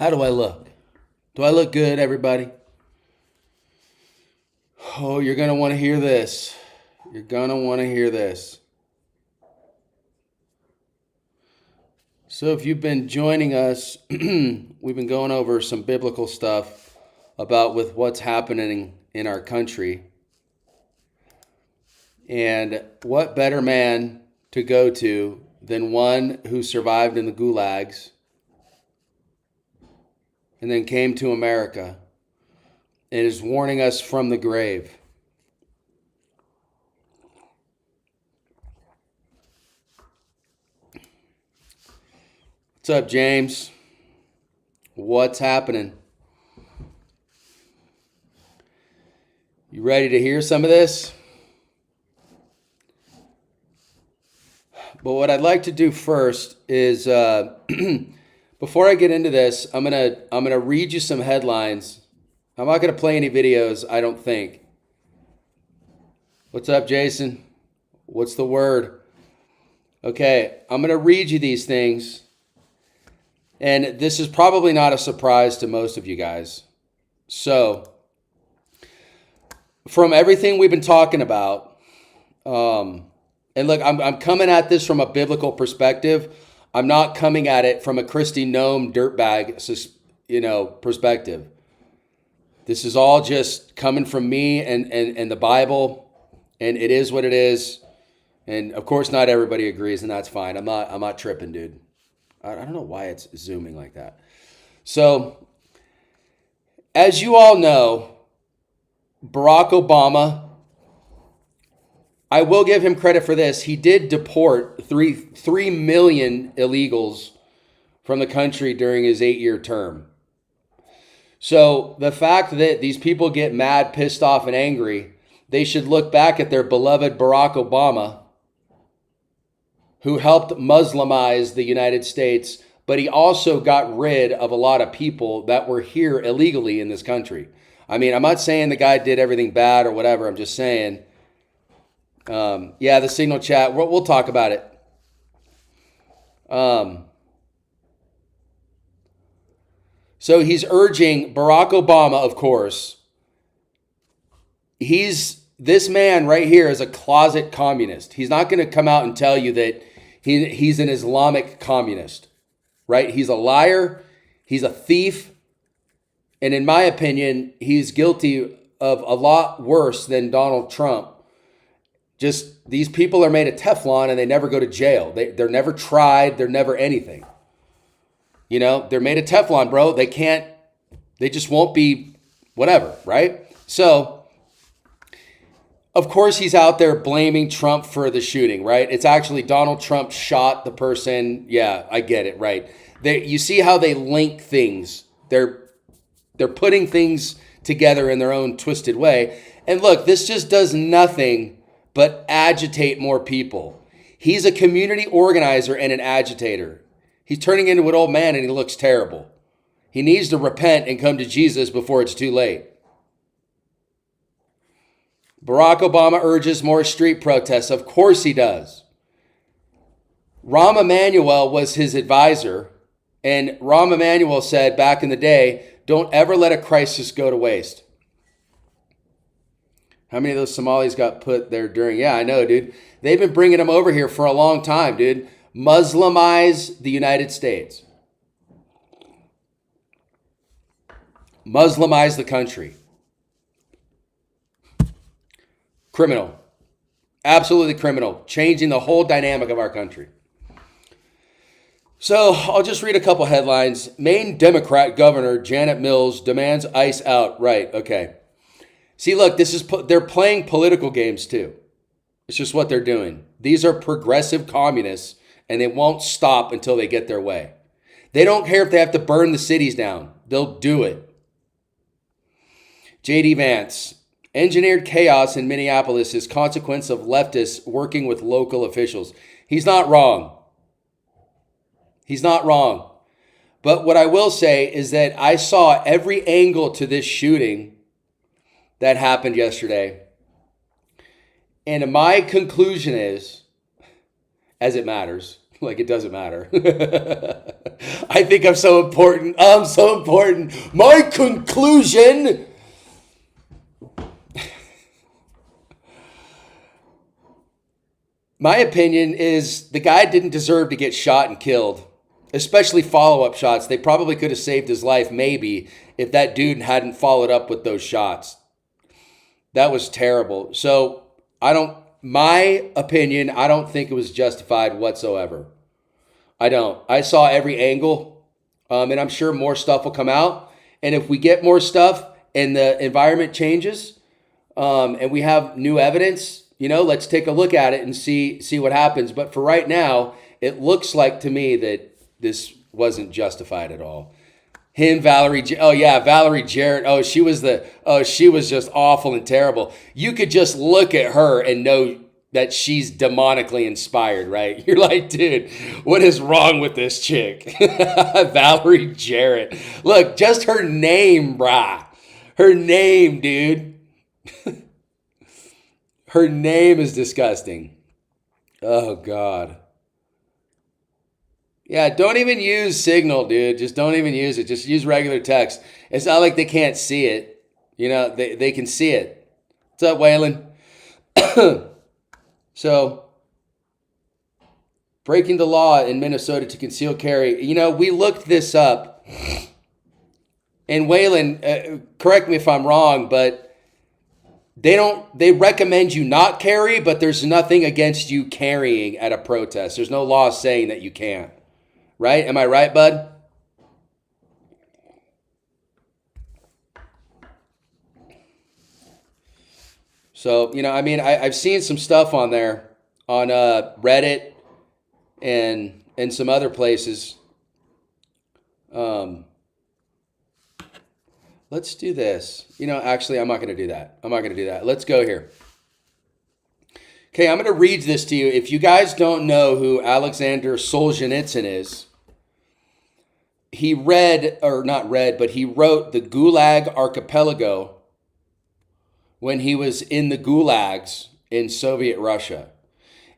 How do I look? Do I look good, everybody? Oh, you're going to want to hear this. You're going to want to hear this. So if you've been joining us, we've been going over some biblical stuff about with what's happening in our country. And what better man to go to than one who survived in the gulags and then came to America and is warning us from the grave. What's up, James? What's happening? You ready to hear some of this? But what I'd like to do first is, before I get into this, I'm gonna read you some headlines. I'm not gonna play any videos, I don't think. What's up, Jason? What's the word? Okay, I'm gonna read you these things. And this is probably not a surprise to most of you guys. So, from everything we've been talking about, and look, I'm coming at this from a biblical perspective. I'm not coming at it from a Christy Gnome dirtbag, perspective. This is all just coming from me and the Bible, and it is what it is. And of course, not everybody agrees, and that's fine. I'm not tripping, dude. I don't know why it's zooming like that. So, as you all know, Barack Obama, I will give him credit for this. He did deport 3 million illegals from the country during his 8-year term. So the fact that these people get mad, pissed off, and angry, they should look back at their beloved Barack Obama, who helped Muslimize the United States, but he also got rid of a lot of people that were here illegally in this country. I mean, I'm not saying the guy did everything bad or whatever. I'm just saying, the Signal chat, we'll talk about it. So he's urging Barack Obama, of course. This man right here is a closet communist. He's not going to come out and tell you that he's an Islamic communist, right? He's a liar. He's a thief. And in my opinion, he's guilty of a lot worse than Donald Trump. Just these people are made of Teflon and they never go to jail. They're never tried. They're never anything. You know, they're made of Teflon, bro. They just won't be whatever, right? So, of course, he's out there blaming Trump for the shooting, right? It's actually Donald Trump shot the person. Yeah, I get it, right? You see how they link things. They're putting things together in their own twisted way. And look, this just does nothing but agitate more people. He's a community organizer and an agitator. He's turning into an old man and he looks terrible. He needs to repent and come to Jesus before it's too late. Barack Obama urges more street protests. Of course he does. Rahm Emanuel was his advisor, and Rahm Emanuel said back in the day, don't ever let a crisis go to waste. How many of those Somalis got put there during? Yeah, I know, dude. They've been bringing them over here for a long time, dude. Muslimize the United States. Muslimize the country. Criminal. Absolutely criminal. Changing the whole dynamic of our country. So I'll just read a couple headlines. Maine Democrat Governor Janet Mills demands ICE out. Right, okay. See, look, they're playing political games too. It's just what they're doing. These are progressive communists and they won't stop until they get their way. They don't care if they have to burn the cities down. They'll do it. J.D. Vance. Engineered chaos in Minneapolis is consequence of leftists working with local officials. He's not wrong. He's not wrong. But what I will say is that I saw every angle to this shooting that happened yesterday. And my conclusion is, as it matters, like it doesn't matter. I think I'm so important. I'm so important. My conclusion. My opinion is the guy didn't deserve to get shot and killed, especially follow-up shots. They probably could have saved his life, maybe, if that dude hadn't followed up with those shots. That was terrible. So my opinion, I don't think it was justified whatsoever. I don't. I saw every angle, and I'm sure more stuff will come out. And if we get more stuff and the environment changes, and we have new evidence, let's take a look at it and see what happens. But for right now, it looks like to me that this wasn't justified at all. Valerie Jarrett. She was just awful and terrible. You could just look at her and know that she's demonically inspired, right? You're like, dude, what is wrong with this chick? Valerie Jarrett. Look, just her name, brah. Her name, dude. Her name is disgusting. Oh, God. Yeah, don't even use Signal, dude. Just don't even use it. Just use regular text. It's not like they can't see it. They can see it. What's up, Waylon? So, breaking the law in Minnesota to conceal carry. We looked this up. And Waylon, correct me if I'm wrong, but they recommend you not carry, but there's nothing against you carrying at a protest. There's no law saying that you can't. Right? Am I right, bud? So, I've seen some stuff on there on Reddit and some other places. Let's do this. Actually, I'm not going to do that. Let's go here. Okay, I'm going to read this to you. If you guys don't know who Alexander Solzhenitsyn is, he wrote the Gulag Archipelago when he was in the gulags in Soviet Russia.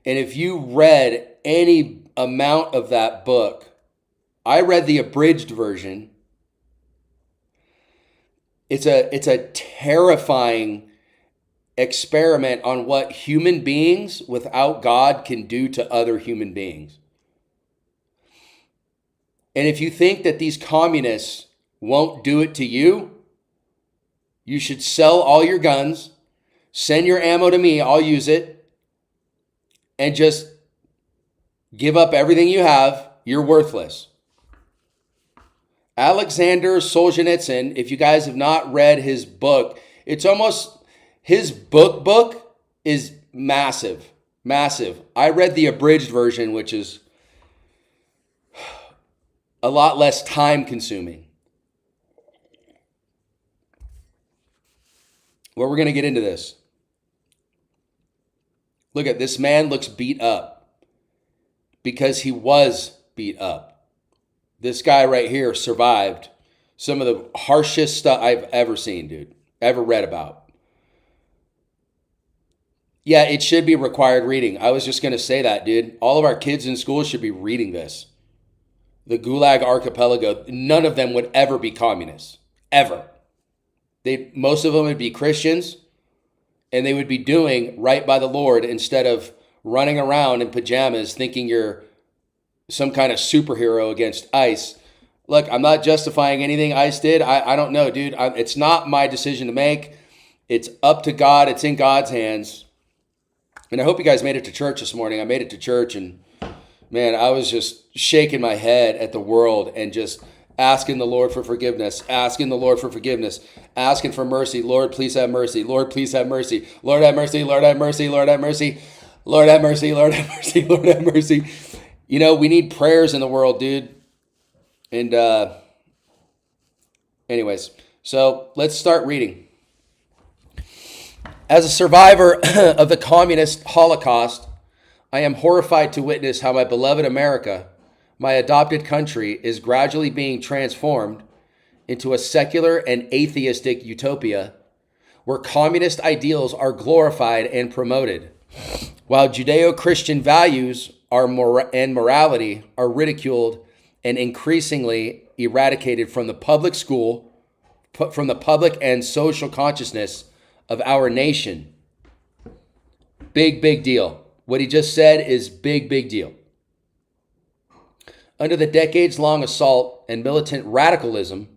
And if you read any amount of that book, I read the abridged version. It's a terrifying experiment on what human beings without God can do to other human beings. And if you think that these communists won't do it to you, you should sell all your guns, send your ammo to me, I'll use it, and just give up everything you have. You're worthless. Alexander Solzhenitsyn, if you guys have not read his book, his book is massive. I read the abridged version, which is a lot less time consuming. Well, we're going to get into this. Look at this man looks beat up because he was beat up. This guy right here survived some of the harshest stuff I've ever seen, dude, ever read about. Yeah, it should be required reading. I was just going to say that, dude. All of our kids in school should be reading this. The Gulag Archipelago, none of them would ever be communists, ever. Most of them would be Christians, and they would be doing right by the Lord instead of running around in pajamas thinking you're some kind of superhero against ICE. Look, I'm not justifying anything ICE did. I don't know, dude. It's not my decision to make. It's up to God. It's in God's hands. And I hope you guys made it to church this morning. I made it to church, and man, I was just shaking my head at the world and just asking the Lord for forgiveness, asking for mercy. Lord, please have mercy. Lord, please have mercy. Lord, have mercy. Lord, have mercy. Lord, have mercy. Lord, have mercy. Lord, have mercy. Lord, have mercy. We need prayers in the world, dude. And anyways, so let's start reading. As a survivor of the communist Holocaust, I am horrified to witness how my beloved America, my adopted country, is gradually being transformed into a secular and atheistic utopia where communist ideals are glorified and promoted, while Judeo-Christian values and morality are ridiculed and increasingly eradicated from the public school, from the public and social consciousness of our nation. Big, big deal. What he just said is big, big deal. Under the decades-long assault and militant radicalism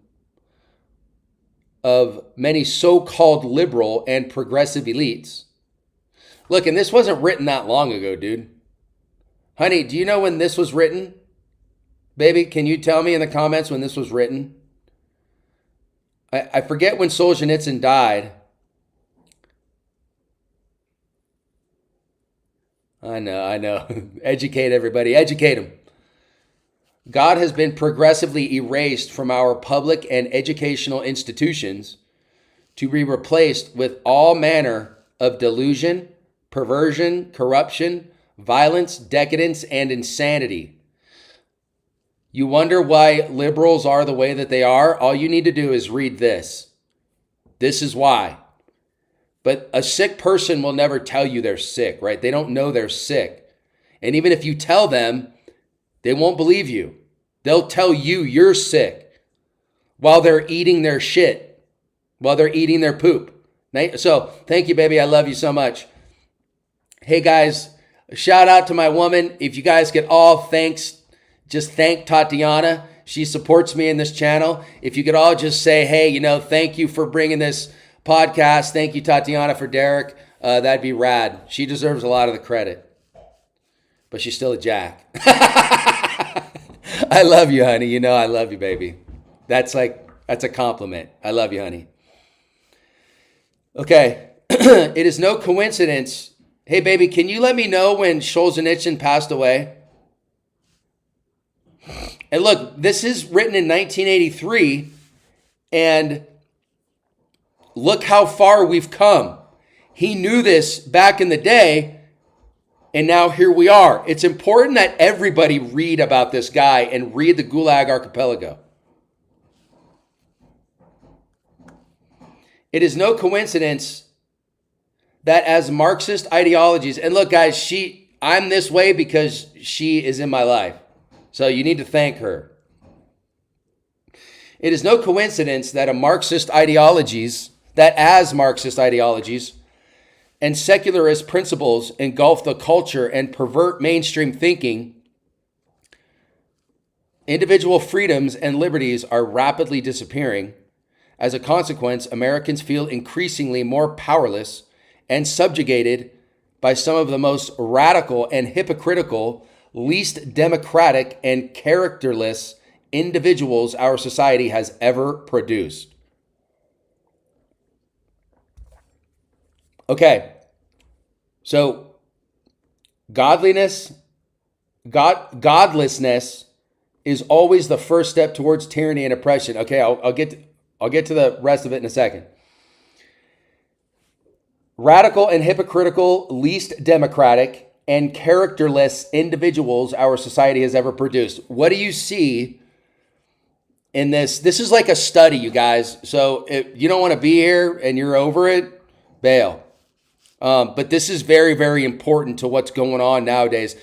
of many so-called liberal and progressive elites. Look, and this wasn't written that long ago, dude. Honey, do you know when this was written? Baby, can you tell me in the comments when this was written? I forget when Solzhenitsyn died. I know. Educate everybody. Educate them. God has been progressively erased from our public and educational institutions to be replaced with all manner of delusion, perversion, corruption, violence, decadence, and insanity. You wonder why liberals are the way that they are? All you need to do is read this. This is why. But a sick person will never tell you they're sick, right? They don't know they're sick. And even if you tell them, they won't believe you. They'll tell you you're sick while they're eating their shit, while they're eating their poop. So thank you, baby. I love you so much. Hey, guys, a shout out to my woman. If you guys could all just thank Tatiana. She supports me in this channel. If you could all just say, hey, thank you for bringing this podcast. Thank you, Tatiana, for Derek. That'd be rad. She deserves a lot of the credit. But she's still a jack. I love you, honey. I love you, baby. That's a compliment. I love you, honey. Okay. It is no coincidence. Hey, baby, can you let me know when Solzhenitsyn passed away? And look, this is written in 1983, and look how far we've come. He knew this back in the day, and now here we are. It's important that everybody read about this guy and read the Gulag Archipelago. It is no coincidence that as Marxist ideologies, and look, guys, I'm this way because she is in my life. So you need to thank her. It is no coincidence that as Marxist ideologies and secularist principles engulf the culture and pervert mainstream thinking, individual freedoms and liberties are rapidly disappearing. As a consequence, Americans feel increasingly more powerless and subjugated by some of the most radical and hypocritical, least democratic and characterless individuals our society has ever produced. Okay, so godlessness is always the first step towards tyranny and oppression. Okay, I'll get to the rest of it in a second. Radical and hypocritical, least democratic and characterless individuals our society has ever produced. What do you see in this? This is like a study, you guys. So if you don't want to be here and you're over it, bail. But this is very, very important to what's going on nowadays.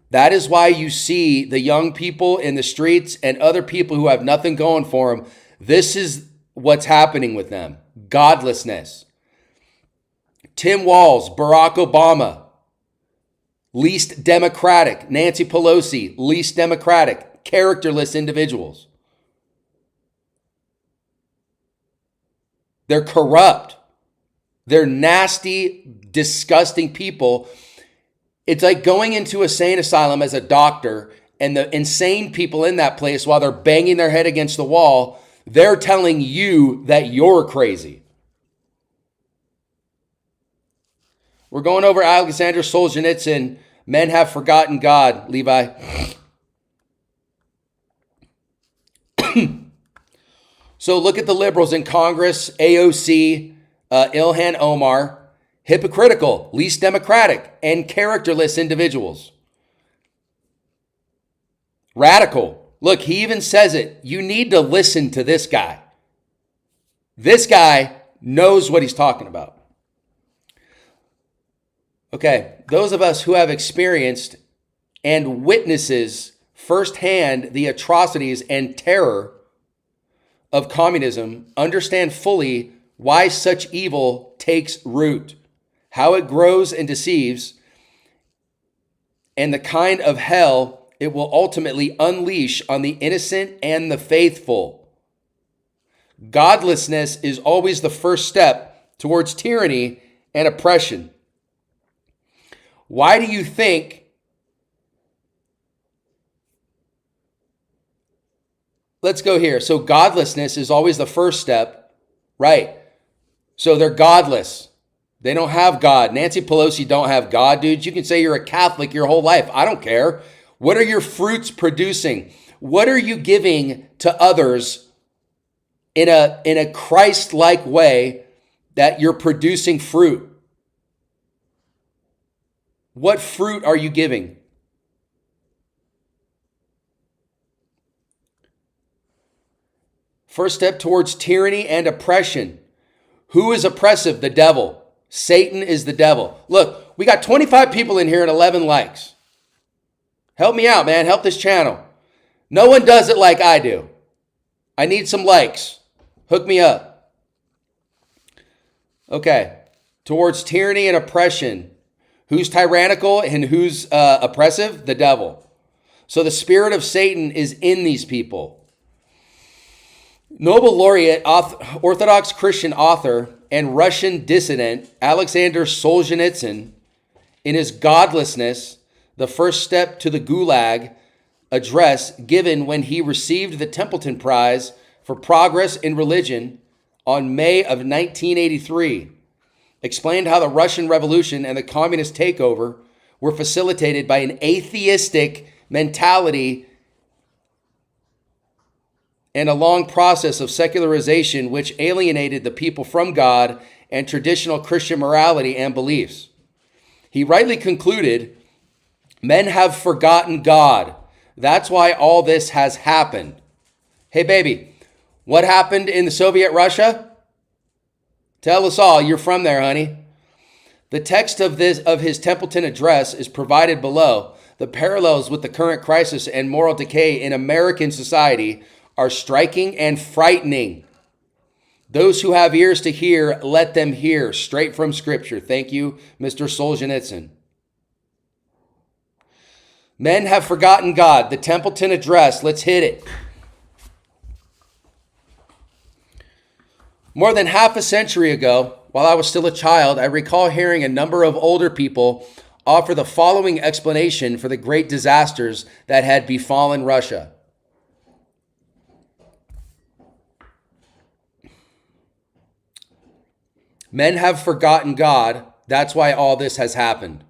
That is why you see the young people in the streets and other people who have nothing going for them. This is what's happening with them. Godlessness. Tim Walz, Barack Obama, least democratic. Nancy Pelosi, least democratic. Characterless individuals. They're corrupt. They're nasty, disgusting people. It's like going into a insane asylum as a doctor, and the insane people in that place, while they're banging their head against the wall, they're telling you that you're crazy. We're going over Alexander Solzhenitsyn. Men have forgotten God, Levi. So look at the liberals in Congress, AOC, Ilhan Omar, hypocritical, least democratic, and characterless individuals. Radical. Look, he even says it. You need to listen to this guy. This guy knows what he's talking about. Okay, those of us who have experienced and witnesses firsthand the atrocities and terror of communism understand fully why such evil takes root, how it grows and deceives, and the kind of hell it will ultimately unleash on the innocent and the faithful. Godlessness is always the first step towards tyranny and oppression. Why do you think let's go here. So godlessness is always the first step, right? So they're godless. They don't have God. Nancy Pelosi don't have God, dude. You can say you're a Catholic your whole life. I don't care. What are your fruits producing? What are you giving to others in a Christ-like way that you're producing fruit? What fruit are you giving? First step towards tyranny and oppression. Who is oppressive? The devil. Satan is the devil. Look, we got 25 people in here and 11 likes. Help me out, man. Help this channel. No one does it like I do. I need some likes. Hook me up. Okay. Towards tyranny and oppression. Who's tyrannical and who's oppressive? The devil. So the spirit of Satan is in these people. Nobel laureate, Orthodox Christian author, and Russian dissident Alexander Solzhenitsyn, in his Godlessness, the first step to the Gulag address given when he received the Templeton Prize for Progress in Religion on May of 1983, explained how the Russian Revolution and the communist takeover were facilitated by an atheistic mentality and a long process of secularization which alienated the people from God and traditional Christian morality and beliefs. He rightly concluded, men have forgotten God. That's why all this has happened. Hey, baby, what happened in the Soviet Russia? Tell us all. You're from there, honey. The text of his Templeton address is provided below. The parallels with the current crisis and moral decay in American society are striking and frightening. Those who have ears to hear, let them hear. Straight from Scripture. Thank you, Mr. Solzhenitsyn. Men have forgotten God. The Templeton Address. Let's hit it. More than half a century ago, while I was still a child, I recall hearing a number of older people offer the following explanation for the great disasters that had befallen Russia. Men have forgotten God. That's why all this has happened.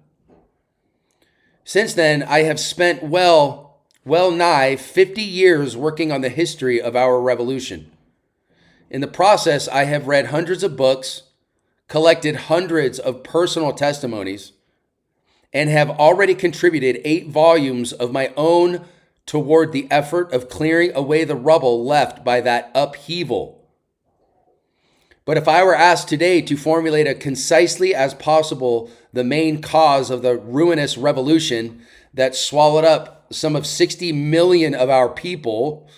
Since then, I have spent well nigh 50 years working on the history of our revolution. In the process, I have read hundreds of books, collected hundreds of personal testimonies, and have already contributed 8 volumes of my own toward the effort of clearing away the rubble left by that upheaval. But if I were asked today to formulate as concisely as possible the main cause of the ruinous revolution that swallowed up some of 60 million of our people,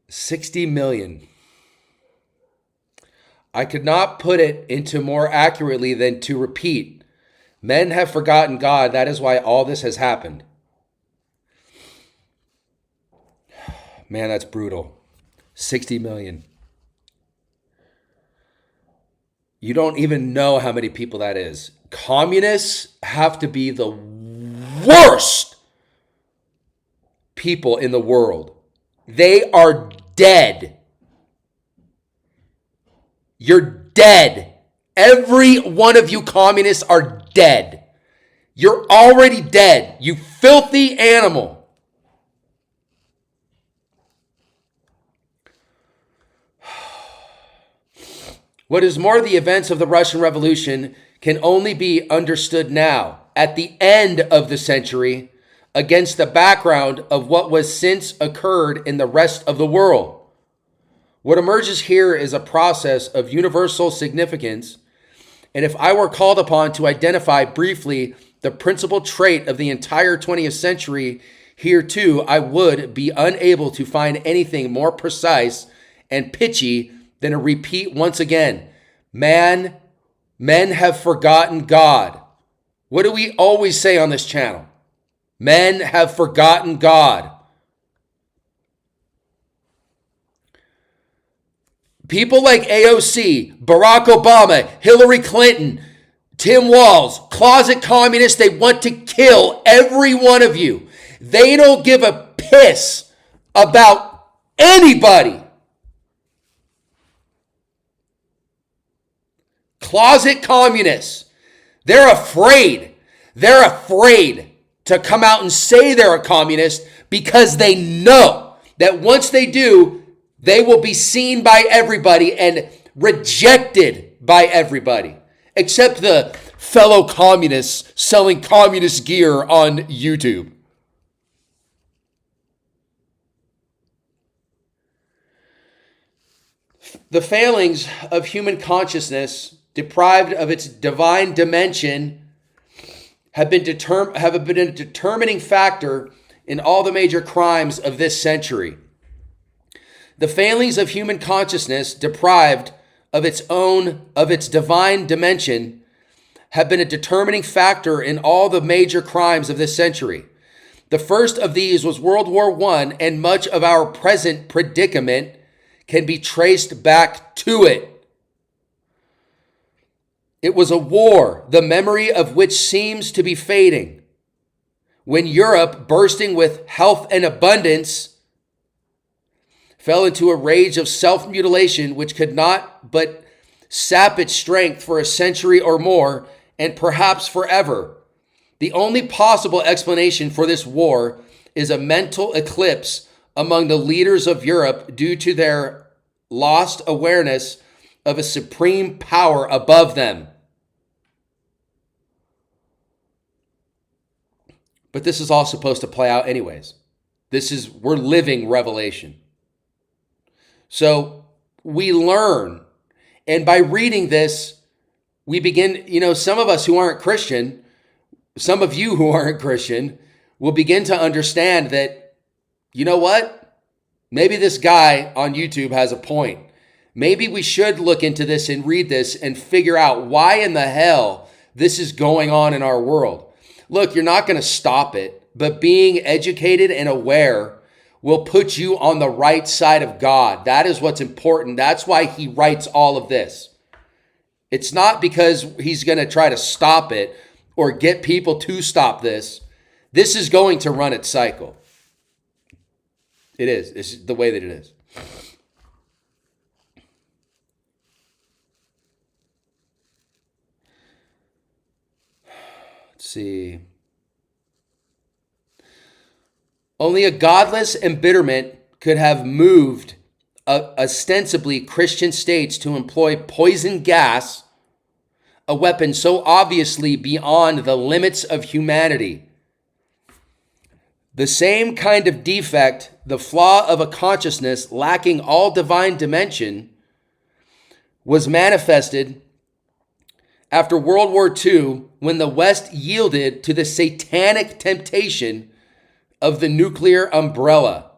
$60 million. I could not put it into more accurately than to repeat. Men have forgotten God. That is why all this has happened. Man, that's brutal. 60 million. You don't even know how many people that is. Communists have to be the worst people in the world. They are dead. You're dead. Every one of you communists are dead. You're already dead, you filthy animal. What is more, the events of the Russian Revolution can only be understood now, at the end of the century, against the background of what was since occurred in the rest of the world. What emerges here is a process of universal significance, and if I were called upon to identify briefly the principal trait of the entire 20th century here too, I would be unable to find anything more precise and pitchy than a repeat once again. Men have forgotten God. What do we always say on this channel? Men have forgotten God. People like AOC, Barack Obama, Hillary Clinton, Tim Walz, closet communists, they want to kill every one of you. They don't give a piss about anybody. Closet communists, they're afraid. They're afraid to come out and say they're a communist because they know that once they do, they will be seen by everybody and rejected by everybody, except the fellow communists selling communist gear on YouTube. The failings of human consciousness, deprived of its divine dimension, have been a determining factor in all the major crimes of this century. The failings of human consciousness, deprived of its divine dimension, have been a determining factor in all the major crimes of this century. The first of these was World War I, and much of our present predicament can be traced back to it. It was a war, the memory of which seems to be fading. When Europe, bursting with health and abundance, fell into a rage of self-mutilation which could not but sap its strength for a century or more, and perhaps forever. The only possible explanation for this war is a mental eclipse among the leaders of Europe due to their lost awareness of a supreme power above them. But this is all supposed to play out anyways. We're living Revelation. So we learn, and by reading this, we begin, some of us who aren't Christian, some of you who aren't Christian, will begin to understand that, you know what? Maybe this guy on YouTube has a point. Maybe we should look into this and read this and figure out why in the hell this is going on in our world. Look, you're not going to stop it, but being educated and aware will put you on the right side of God. That is what's important. That's why he writes all of this. It's not because he's going to try to stop it or get people to stop this. This is going to run its cycle. It is. It's the way that it is. Let's see. Only a godless embitterment could have moved ostensibly Christian states to employ poison gas, a weapon so obviously beyond the limits of humanity. The same kind of defect, the flaw of a consciousness lacking all divine dimension, was manifested after World War II when the West yielded to the satanic temptation of the nuclear umbrella.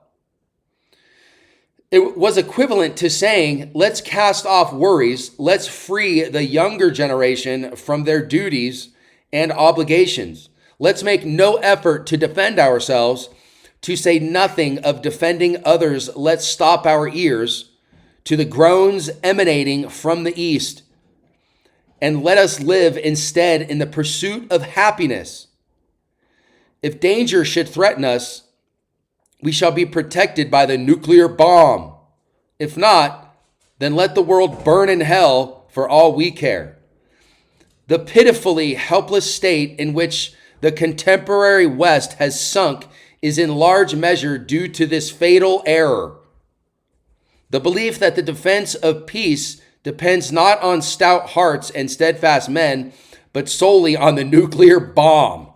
It was equivalent to saying, let's cast off worries, let's free the younger generation from their duties and obligations. Let's make no effort to defend ourselves, to say nothing of defending others. Let's stop our ears to the groans emanating from the East, and let us live instead in the pursuit of happiness. If danger should threaten us, we shall be protected by the nuclear bomb. If not, then let the world burn in hell for all we care. The pitifully helpless state in which the contemporary West has sunk is in large measure due to this fatal error. The belief that the defense of peace depends not on stout hearts and steadfast men, but solely on the nuclear bomb.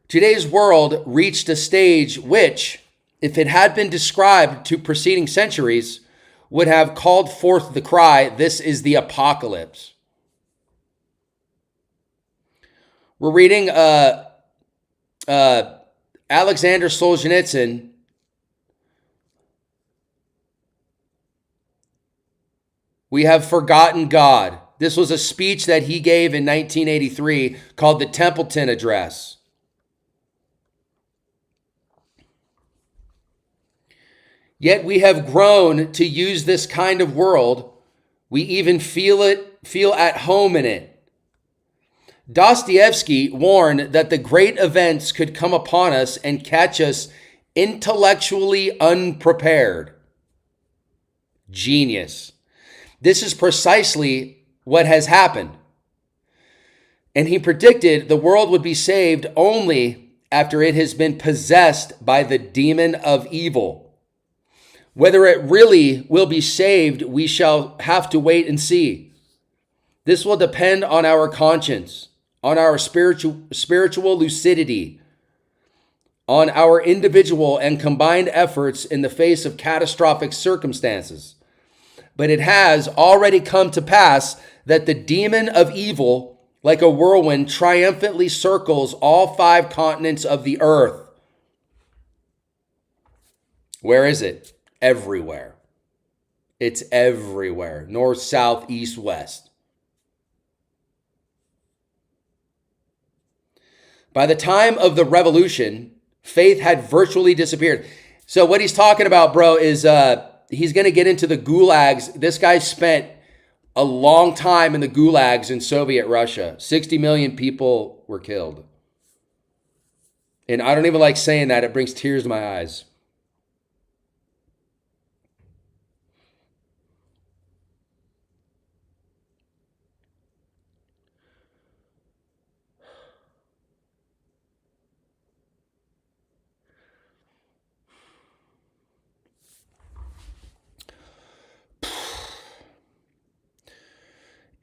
Today's world reached a stage which, if it had been described to preceding centuries, would have called forth the cry, "This is the apocalypse." We're reading Alexander Solzhenitsyn. We have forgotten God. This was a speech that he gave in 1983 called the Templeton Address. Yet we have grown to use this kind of world. We even feel at home in it. Dostoevsky warned that the great events could come upon us and catch us intellectually unprepared. Genius. This is precisely what has happened. And he predicted the world would be saved only after it has been possessed by the demon of evil. Whether it really will be saved, we shall have to wait and see. This will depend on our conscience, on our spiritual lucidity, on our individual and combined efforts in the face of catastrophic circumstances. But it has already come to pass that the demon of evil, like a whirlwind, triumphantly circles all 5 continents of the earth. Where is it? Everywhere. It's everywhere. North, south, east, west. By the time of the revolution, faith had virtually disappeared. So what he's talking about, bro, is he's going to get into the gulags. This guy spent a long time in the gulags in Soviet Russia. 60 million people were killed. And I don't even like saying that. It brings tears to my eyes.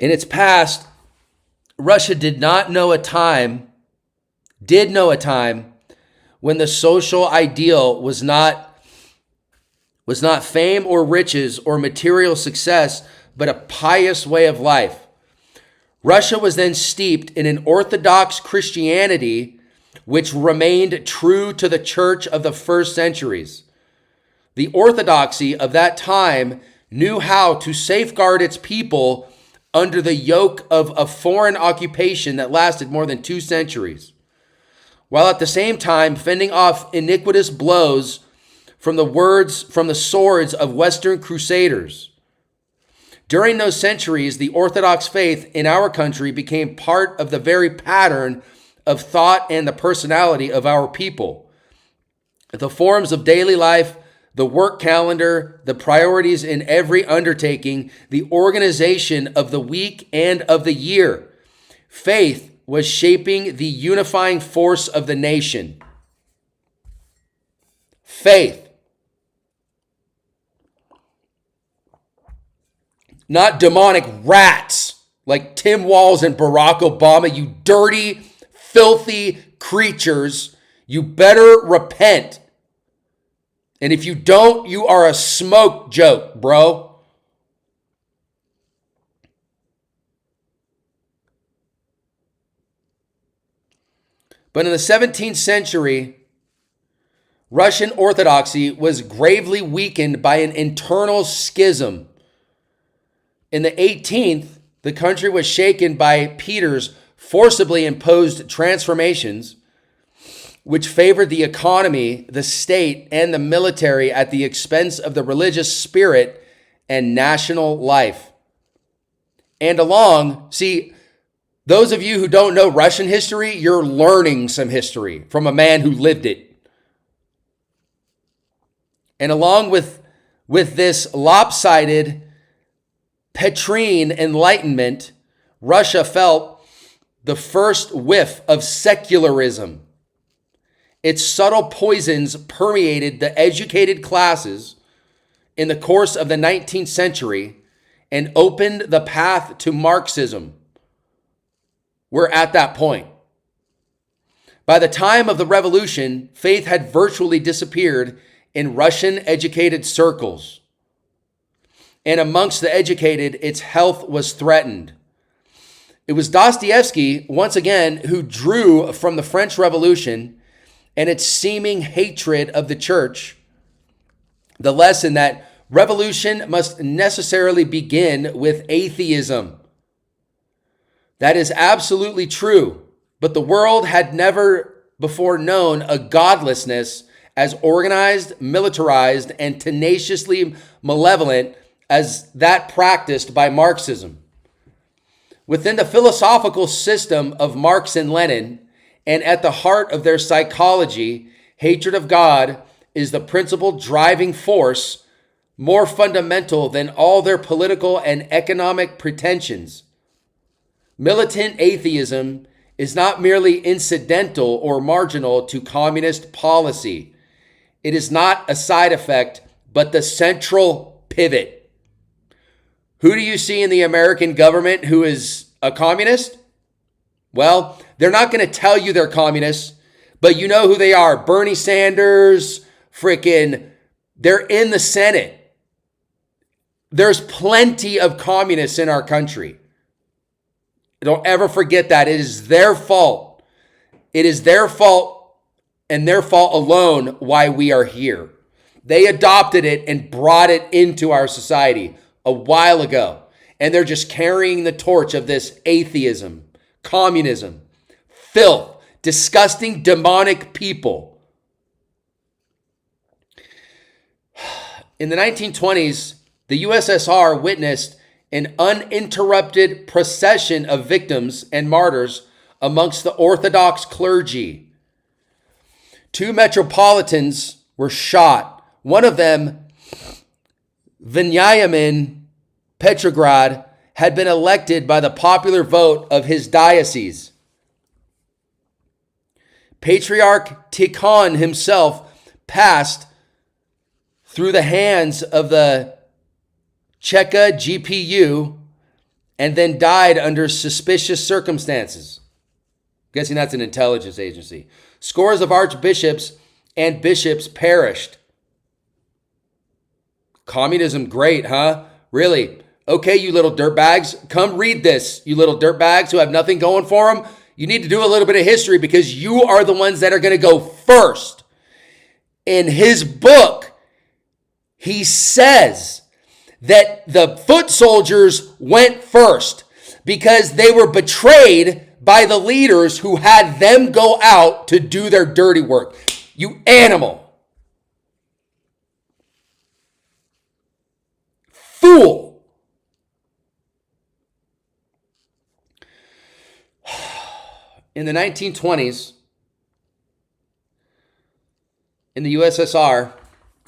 In its past, Russia did know a time when the social ideal was not fame or riches or material success, but a pious way of life. Russia was then steeped in an Orthodox Christianity which remained true to the church of the first centuries. The orthodoxy of that time knew how to safeguard its people under the yoke of a foreign occupation that lasted more than 2 centuries, while at the same time fending off iniquitous blows from the swords of Western crusaders. During those centuries, the Orthodox faith in our country became part of the very pattern of thought and the personality of our people. The forms of daily life, the work calendar, the priorities in every undertaking, the organization of the week and of the year. Faith was shaping the unifying force of the nation. Faith. Not demonic rats like Tim Walz and Barack Obama, you dirty, filthy creatures. You better repent. And if you don't, you are a smoke joke, bro. But in the 17th century, Russian Orthodoxy was gravely weakened by an internal schism. In the 18th, the country was shaken by Peter's forcibly imposed transformations, which favored the economy, the state, and the military at the expense of the religious spirit and national life. And those of you who don't know Russian history, you're learning some history from a man who lived it. And along with this lopsided Petrine enlightenment, Russia felt the first whiff of secularism. Its subtle poisons permeated the educated classes in the course of the 19th century and opened the path to Marxism. We're at that point. By the time of the revolution, faith had virtually disappeared in Russian educated circles. And amongst the educated, its health was threatened. It was Dostoevsky, once again, who drew from the French Revolution and its seeming hatred of the church the lesson that revolution must necessarily begin with atheism. That is absolutely true, but the world had never before known a godlessness as organized, militarized, and tenaciously malevolent as that practiced by Marxism. Within the philosophical system of Marx and Lenin, and at the heart of their psychology, hatred of God is the principal driving force, more fundamental than all their political and economic pretensions. Militant atheism is not merely incidental or marginal to communist policy. It is not a side effect, but the central pivot. Who do you see in the American government who is a communist? Well, they're not going to tell you they're communists, but you know who they are. Bernie Sanders, they're in the Senate. There's plenty of communists in our country. Don't ever forget that. It is their fault. It is their fault and their fault alone why we are here. They adopted it and brought it into our society a while ago. And they're just carrying the torch of this atheism, communism, filth, disgusting, demonic people. In the 1920s, the USSR witnessed an uninterrupted procession of victims and martyrs amongst the Orthodox clergy. 2 metropolitans were shot. One of them, Veniamin Petrograd, had been elected by the popular vote of his diocese. Patriarch Tikhon himself passed through the hands of the Cheka GPU and then died under suspicious circumstances. Guessing that's an intelligence agency. Scores of archbishops and bishops perished. Communism, great, huh? Really? Okay, you little dirtbags, come read this, you little dirtbags who have nothing going for them. You need to do a little bit of history because you are the ones that are going to go first. In his book, he says that the foot soldiers went first because they were betrayed by the leaders who had them go out to do their dirty work. You animal. Fool. In the 1920s, in the USSR,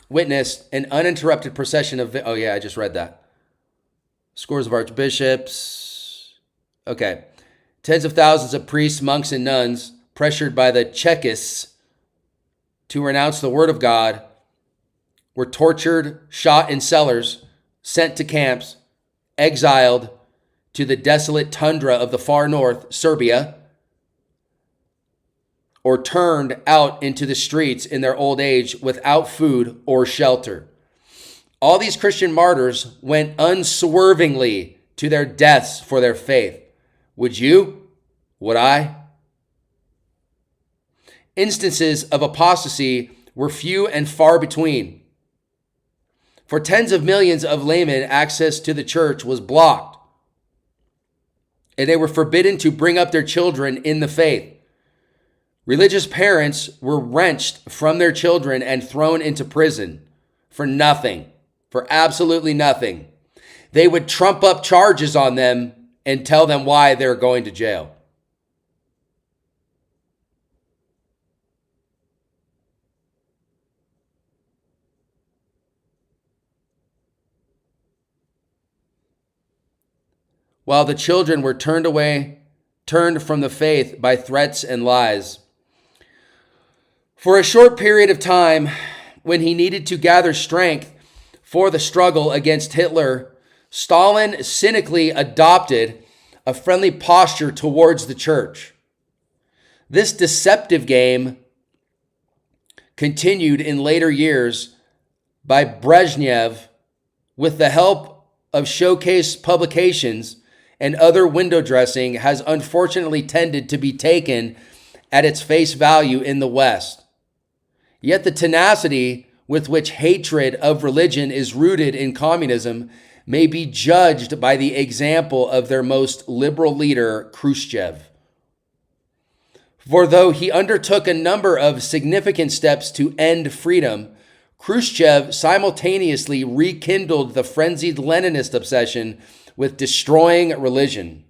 witnessed an uninterrupted procession of... Oh, yeah, I just read that. Scores of archbishops. Okay. Tens of thousands of priests, monks, and nuns, pressured by the Chekists to renounce the word of God, were tortured, shot in cellars, sent to camps, exiled to the desolate tundra of the far north, Serbia, or turned out into the streets in their old age without food or shelter. All these Christian martyrs went unswervingly to their deaths for their faith. Would you? Would I? Instances of apostasy were few and far between. For tens of millions of laymen, access to the church was blocked, and they were forbidden to bring up their children in the faith. Religious parents were wrenched from their children and thrown into prison for nothing, for absolutely nothing. They would trump up charges on them and tell them why they're going to jail. While the children were turned away turned from the faith by threats and lies. For a short period of time, when he needed to gather strength for the struggle against Hitler, Stalin cynically adopted a friendly posture towards the church. This deceptive game continued in later years by Brezhnev with the help of showcase publications and other window dressing has unfortunately tended to be taken at its face value in the West. Yet the tenacity with which hatred of religion is rooted in communism may be judged by the example of their most liberal leader, Khrushchev. For though he undertook a number of significant steps to end freedom, Khrushchev simultaneously rekindled the frenzied Leninist obsession with destroying religion.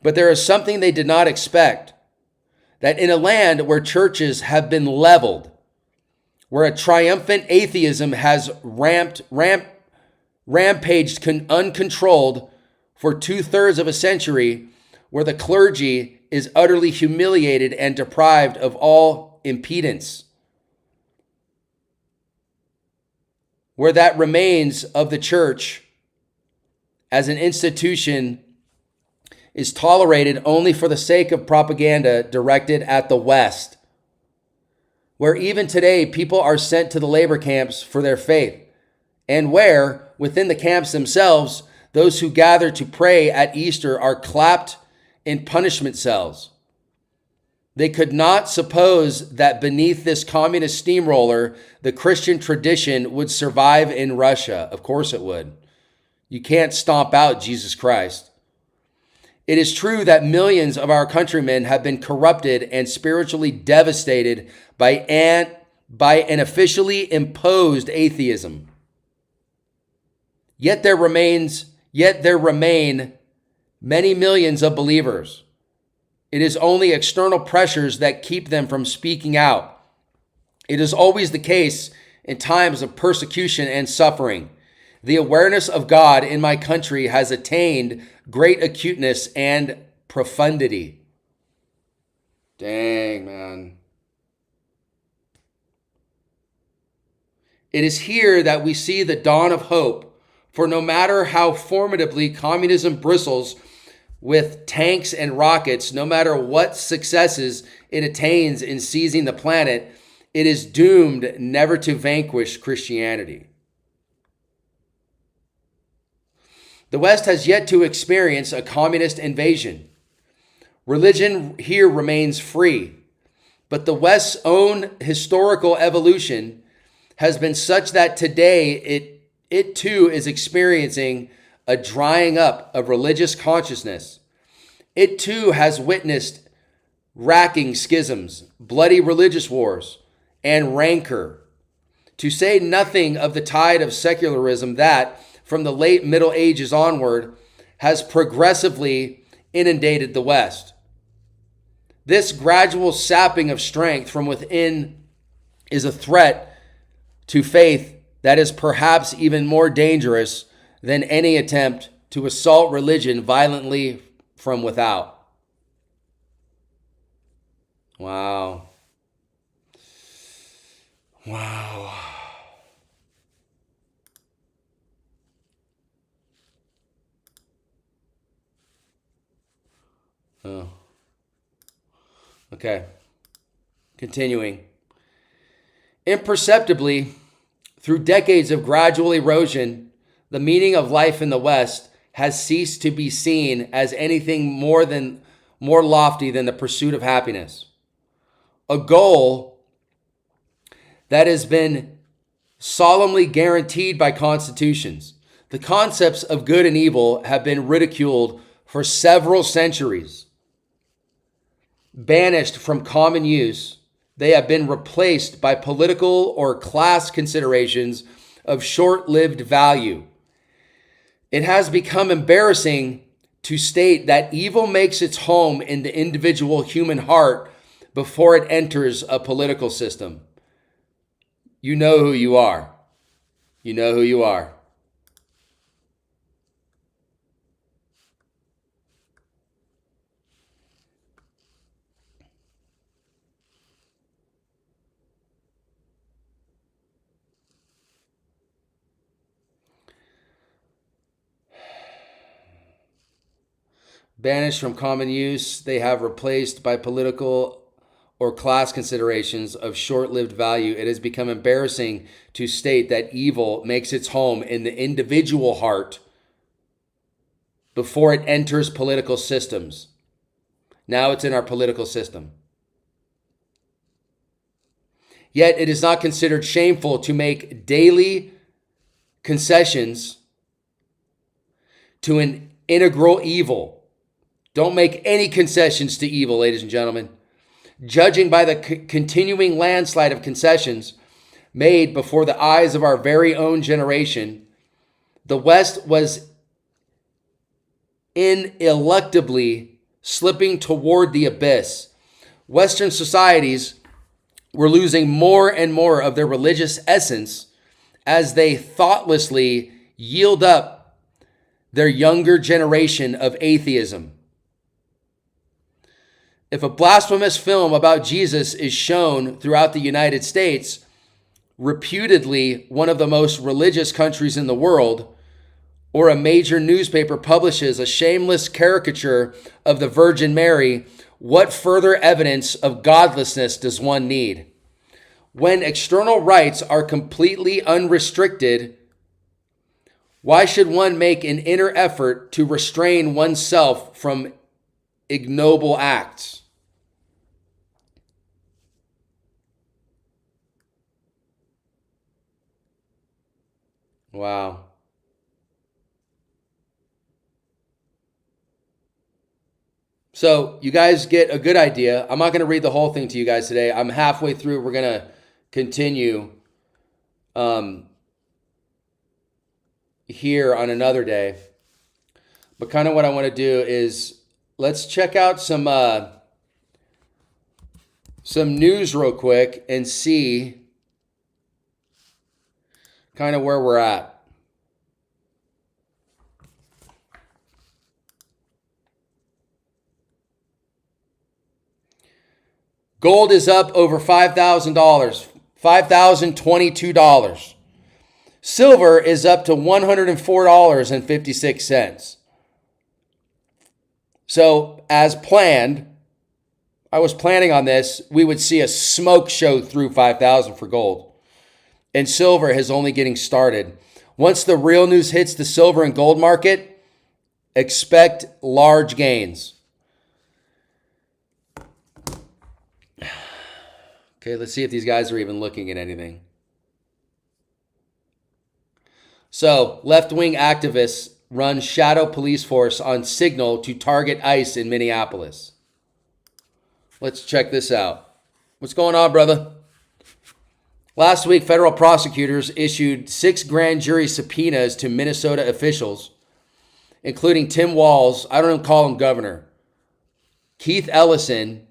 But there is something they did not expect, that in a land where churches have been leveled, where a triumphant atheism has rampaged uncontrolled for 2/3 of a century, where the clergy is utterly humiliated and deprived of all impedance, where that remains of the church as an institution is tolerated only for the sake of propaganda directed at the West, where even today people are sent to the labor camps for their faith, and where, within the camps themselves, those who gather to pray at Easter are clapped in punishment cells. They could not suppose that beneath this communist steamroller, the Christian tradition would survive in Russia. Of course it would. You can't stomp out Jesus Christ. It is true that millions of our countrymen have been corrupted and spiritually devastated by an officially imposed atheism. Yet there remain many millions of believers. It is only external pressures that keep them from speaking out. It is always the case in times of persecution and suffering. The awareness of God in my country has attained great acuteness and profundity. Dang, man. It is here that we see the dawn of hope, for no matter how formidably communism bristles with tanks and rockets, no matter what successes it attains in seizing the planet, it is doomed never to vanquish Christianity. The West has yet to experience a communist invasion. Religion here remains free, but the West's own historical evolution has been such that today it too is experiencing a drying up of religious consciousness. It too has witnessed racking schisms, bloody religious wars, and rancor, to say nothing of the tide of secularism that, from the late Middle Ages onward, has progressively inundated the West. This gradual sapping of strength from within is a threat to faith that is perhaps even more dangerous than any attempt to assault religion violently from without. Wow. Wow. Oh. Okay. Continuing. Imperceptibly, through decades of gradual erosion, the meaning of life in the West has ceased to be seen as anything more lofty than the pursuit of happiness. A goal that has been solemnly guaranteed by constitutions. The concepts of good and evil have been ridiculed for several centuries. Banished from common use, they have been replaced by political or class considerations of short-lived value. It has become embarrassing to state that evil makes its home in the individual human heart before it enters a political system. You know who you are. You know who you are. banished from common use, they have replaced by political or class considerations of short-lived value. It has become embarrassing to state that evil makes its home in the individual heart before it enters political systems. Now it's in our political system. Yet it is not considered shameful to make daily concessions to an integral evil. Don't make any concessions to evil, ladies and gentlemen. Judging by the continuing landslide of concessions made before the eyes of our very own generation, the West was ineluctably slipping toward the abyss. Western societies were losing more and more of their religious essence as they thoughtlessly yield up their younger generation of atheism. If a blasphemous film about Jesus is shown throughout the United States, reputedly one of the most religious countries in the world, or a major newspaper publishes a shameless caricature of the Virgin Mary, what further evidence of godlessness does one need? When external rights are completely unrestricted, why should one make an inner effort to restrain oneself from ignoble acts? Wow. So you guys get a good idea. I'm not going to read the whole thing to you guys today. I'm halfway through. We're going to continue here on another day. But kind of what I want to do is let's check out some news real quick and see kind of where we're at. Gold is up over $5,000, $5,022. Silver is up to $104.56. So, as planned, I was planning on this, we would see a smoke show through 5,000 for gold. And silver is only getting started. Once the real news hits the silver and gold market, expect large gains. Okay, let's see if these guys are even looking at anything. So, left-wing activists run shadow police force on signal to target ICE in Minneapolis. Let's check this out. What's going on, brother? Last week, federal prosecutors issued 6 grand jury subpoenas to Minnesota officials, including Tim Walz, I don't even call him governor, Keith Ellison,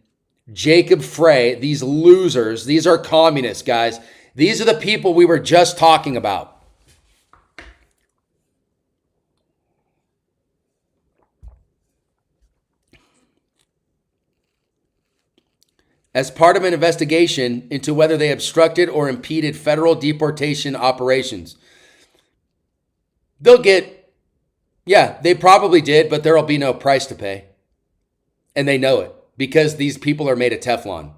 Jacob Frey, these losers. These are communists, guys. These are the people we were just talking about. As part of an investigation into whether they obstructed or impeded federal deportation operations. They'll get, yeah, they probably did, but there'll be no price to pay. And they know it. Because these people are made of Teflon.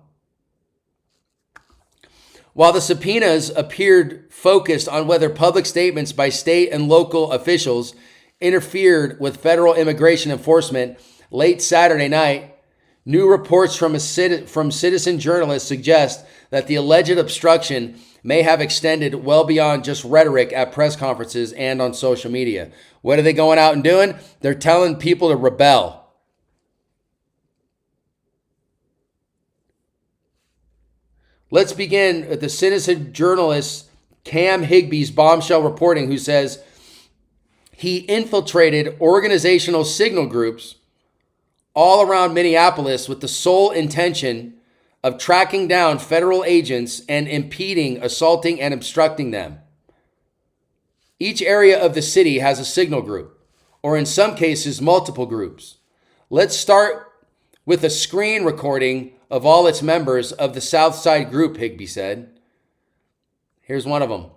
While the subpoenas appeared focused on whether public statements by state and local officials interfered with federal immigration enforcement, late Saturday night, new reports from citizen journalists suggest that the alleged obstruction may have extended well beyond just rhetoric at press conferences and on social media. What are they going out and doing? They're telling people to rebel. Let's begin with the citizen journalist Cam Higby's bombshell reporting, who says he infiltrated organizational signal groups all around Minneapolis with the sole intention of tracking down federal agents and impeding, assaulting, and obstructing them. Each area of the city has a signal group, or in some cases, multiple groups. Let's start with a screen recording of all its members of the South Side group, Higby said. Here's one of them.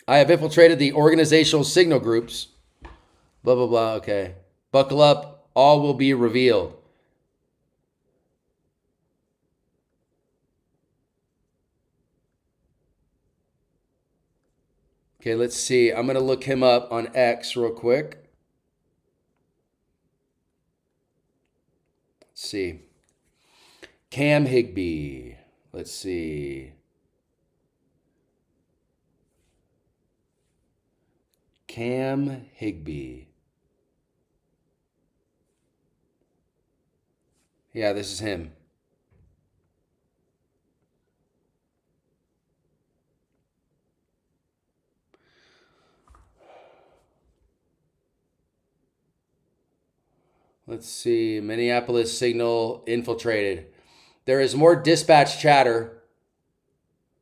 I have infiltrated the organizational signal groups. Blah, blah, blah. Okay. Buckle up. all will be revealed. Okay, let's see. I'm going to look him up on X real quick. Let's see. Cam Higbee. Let's see. Cam Higbee. Yeah, this is him. Let's see. Minneapolis signal infiltrated. There is more dispatch chatter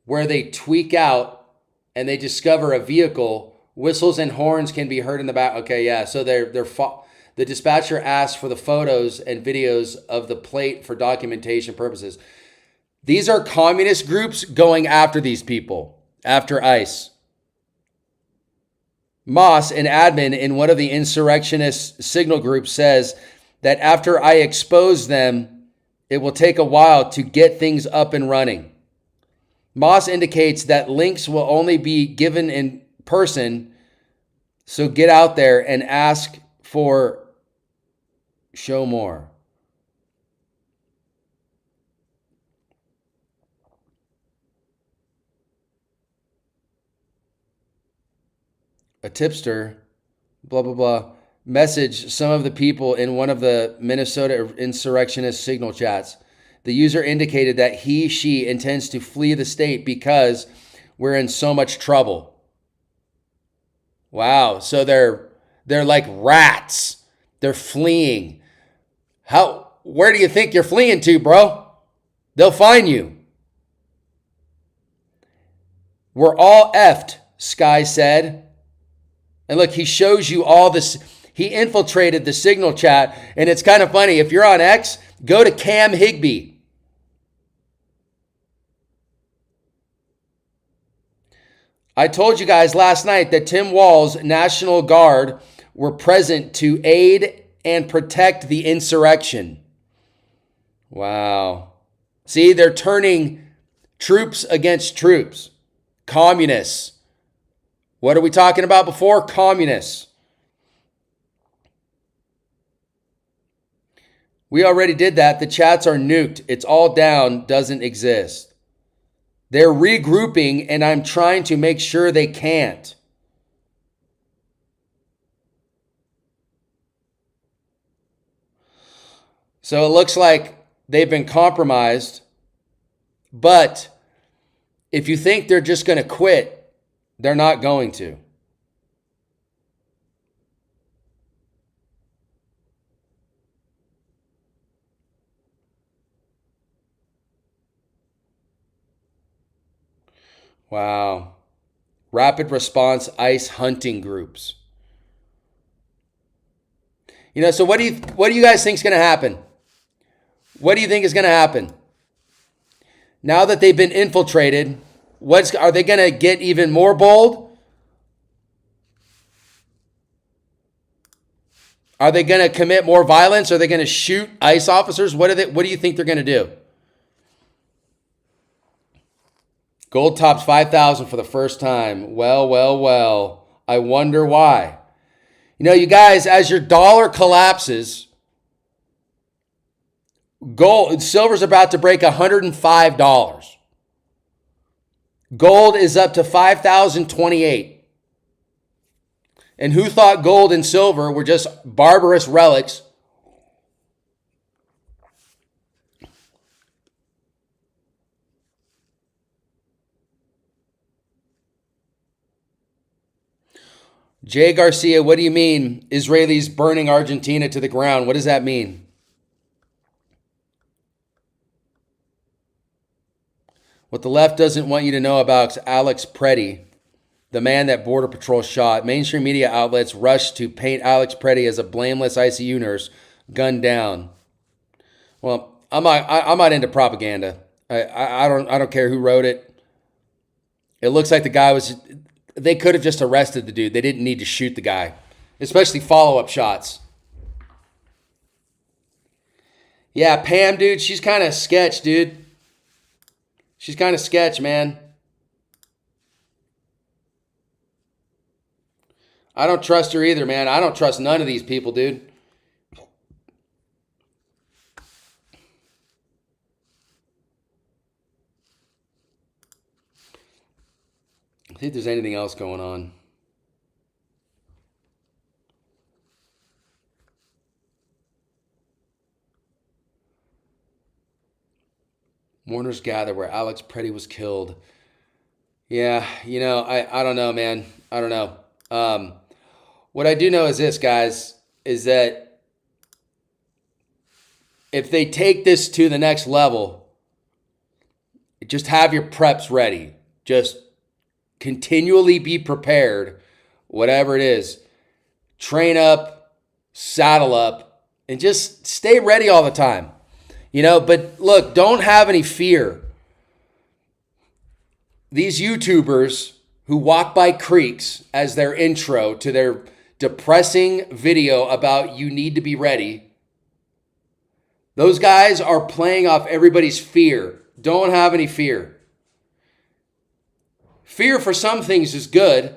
where they tweak out and they discover a vehicle. Whistles and horns can be heard in the back. Okay, yeah. So the dispatcher asked for the photos and videos of the plate for documentation purposes. These are communist groups going after these people, after ICE. Moss, an admin in one of the insurrectionist signal groups, says that after I expose them, it will take a while to get things up and running. Moss indicates that links will only be given in person, so get out there and ask for show more. A tipster, blah, blah, blah, messaged some of the people in one of the Minnesota insurrectionist signal chats. The user indicated that she intends to flee the state because we're in so much trouble. Wow. So they're like rats. They're fleeing. Where do you think you're fleeing to, bro? They'll find you. We're all effed, Sky said. And look, he shows you all this. He infiltrated the signal chat. And it's kind of funny. If you're on X, go to Cam Higbee. I told you guys last night that Tim Wall's National Guard were present to aid and protect the insurrection. Wow. See, they're turning troops against troops. Communists. What are we talking about before? Communists. We already did that. The chats are nuked. It's all down. Doesn't exist. They're regrouping, and I'm trying to make sure they can't. So it looks like they've been compromised. But if you think they're just going to quit, they're not going to. Wow. Rapid response ICE hunting groups. So what do you guys think is going to happen? What do you think is going to happen? Now that they've been infiltrated, are they going to get even more bold? Are they going to commit more violence? Are they going to shoot ICE officers? What do you think they're going to do? Gold tops 5,000 for the first time. Well. I wonder why. You guys, as your dollar collapses, silver's about to break $105. Gold is up to 5,028. And who thought gold and silver were just barbarous relics? Jay Garcia, what do you mean Israelis burning Argentina to the ground? What does that mean? What the left doesn't want you to know about is Alex Preddy, the man that Border Patrol shot. Mainstream media outlets rushed to paint Alex Preddy as a blameless ICU nurse gunned down. Well, I'm not into propaganda. I don't care who wrote it. It looks like the guy they could have just arrested the dude. They didn't need to shoot the guy, especially follow-up shots. Yeah, Pam, dude, she's kind of sketch, dude. She's kind of sketch, man. I don't trust her either, man. I don't trust none of these people, dude. See if there's anything else going on. Mourners gather where Alex Preddy was killed. Yeah, I don't know, man. I don't know. What I do know is this, guys, is that if they take this to the next level, just have your preps ready. Just continually be prepared, whatever it is. Train up, saddle up, and just stay ready all the time. But look, don't have any fear. These YouTubers who walk by creeks as their intro to their depressing video about you need to be ready, those guys are playing off everybody's fear. Don't have any fear. Fear for some things is good,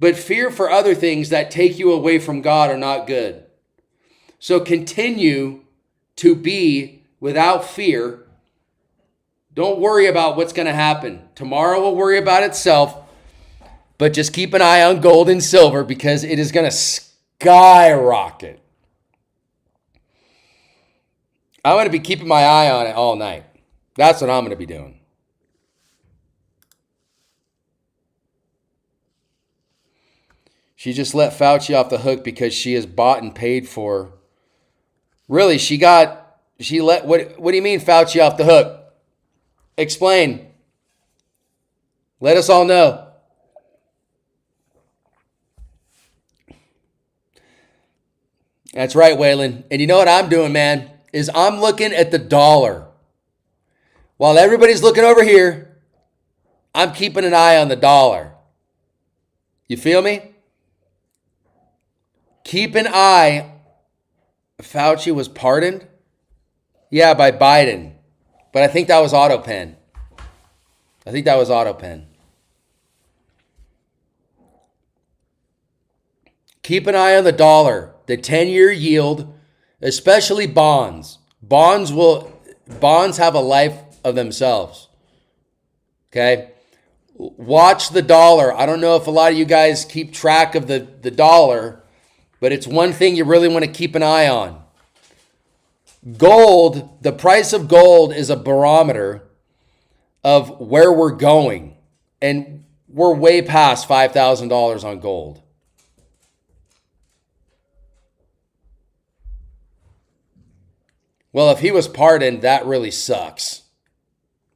but fear for other things that take you away from God are not good. So continue to be without fear. Don't worry about what's going to happen. Tomorrow will worry about itself, but just keep an eye on gold and silver because it is going to skyrocket. I'm going to be keeping my eye on it all night. That's what I'm going to be doing. She just let Fauci off the hook because she is bought and paid for. Really, what do you mean Fauci off the hook? Explain. Let us all know. That's right, Waylon. And you know what I'm doing, man, is I'm looking at the dollar. While everybody's looking over here, I'm keeping an eye on the dollar. You feel me? Keep an eye. Fauci was pardoned? Yeah, by Biden. But I think that was autopen. Keep an eye on the dollar, the 10-year yield, especially bonds. Bonds have a life of themselves. Okay? Watch the dollar. I don't know if a lot of you guys keep track of the dollar, but it's one thing you really want to keep an eye on. Gold, the price of gold is a barometer of where we're going. And we're way past $5,000 on gold. Well, if he was pardoned, that really sucks.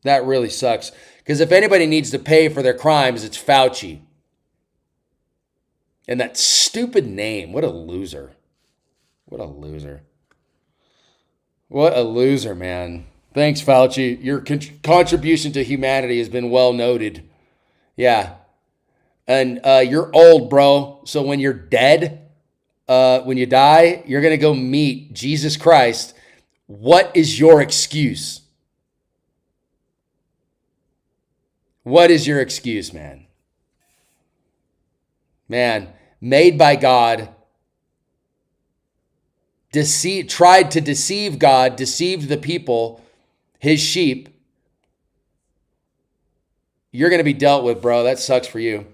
Because if anybody needs to pay for their crimes, it's Fauci. And that stupid name. What a loser. What a loser, man. Thanks, Fauci. Your contribution to humanity has been well noted. Yeah. And you're old, bro. So when you're dead, when you die, you're going to go meet Jesus Christ. What is your excuse? What is your excuse, man? Man, made by God, tried to deceive God, deceived the people, his sheep. You're going to be dealt with, bro. That sucks for you.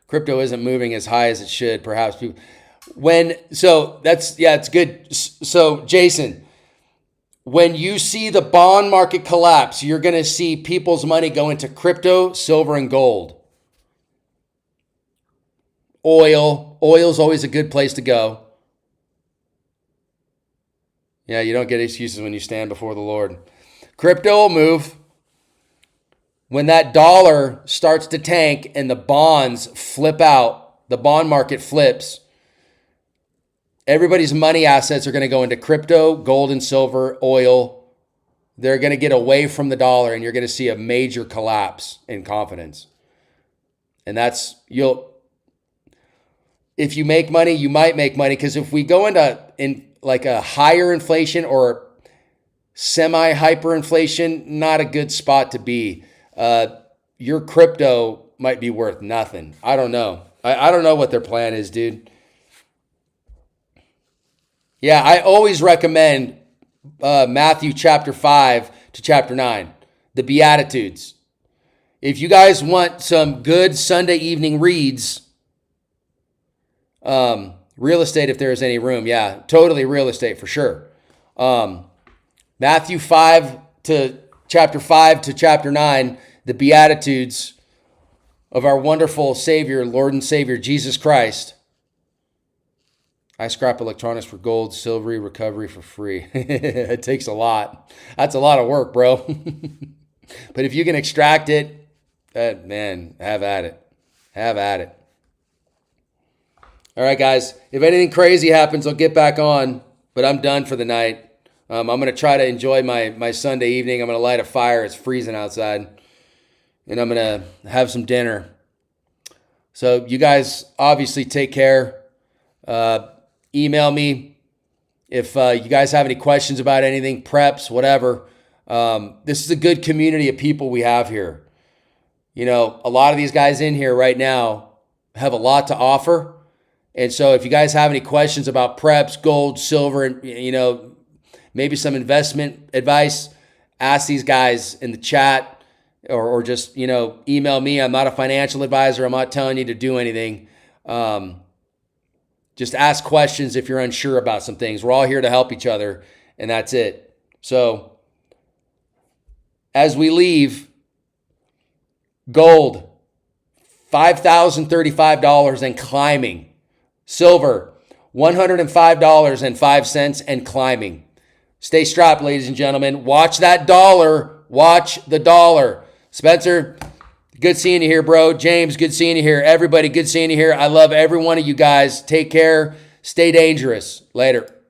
Crypto isn't moving as high as it should. Perhaps people. It's good. So, Jason, when you see the bond market collapse, you're going to see people's money go into crypto, silver, and gold. Oil's always a good place to go. Yeah, you don't get excuses when you stand before the Lord. Crypto will move. When that dollar starts to tank and the bonds flip out, the bond market flips, everybody's money assets are going to go into crypto, gold and silver, oil. They're going to get away from the dollar, and you're going to see a major collapse in confidence. And if you make money, you might make money, because if we go into like a higher inflation or semi-hyperinflation, not a good spot to be. Your crypto might be worth nothing. I don't know. I don't know what their plan is, dude. Yeah, I always recommend Matthew chapter 5 to chapter 9, the Beatitudes. If you guys want some good Sunday evening reads, real estate, if there is any room. Yeah, totally real estate for sure. Matthew 5 to chapter 5 to chapter 9, the Beatitudes of our wonderful Savior, Lord and Savior, Jesus Christ. I scrap electronics for gold, silvery, recovery for free. It takes a lot. That's a lot of work, bro. But if you can extract it, man, have at it. Have at it. All right, guys. If anything crazy happens, I'll get back on, but I'm done for the night. I'm going to try to enjoy my Sunday evening. I'm going to light a fire. It's freezing outside. And I'm going to have some dinner. So you guys obviously take care. Email me if you guys have any questions about anything, preps, whatever. This is a good community of people we have here. You know, a lot of these guys in here right now have a lot to offer. And so if you guys have any questions about preps, gold, silver, and, you know, maybe some investment advice, ask these guys in the chat or just, you know, email me. I'm not a financial advisor. I'm not telling you to do anything. Just ask questions if you're unsure about some things. We're all here to help each other, and that's it. So as we leave, gold, $5,035 and climbing. Silver, $105.05 and climbing. Stay strapped, ladies and gentlemen. Watch that dollar. Watch the dollar. Spencer, good seeing you here, bro. James, good seeing you here. Everybody, good seeing you here. I love every one of you guys. Take care. Stay dangerous. Later.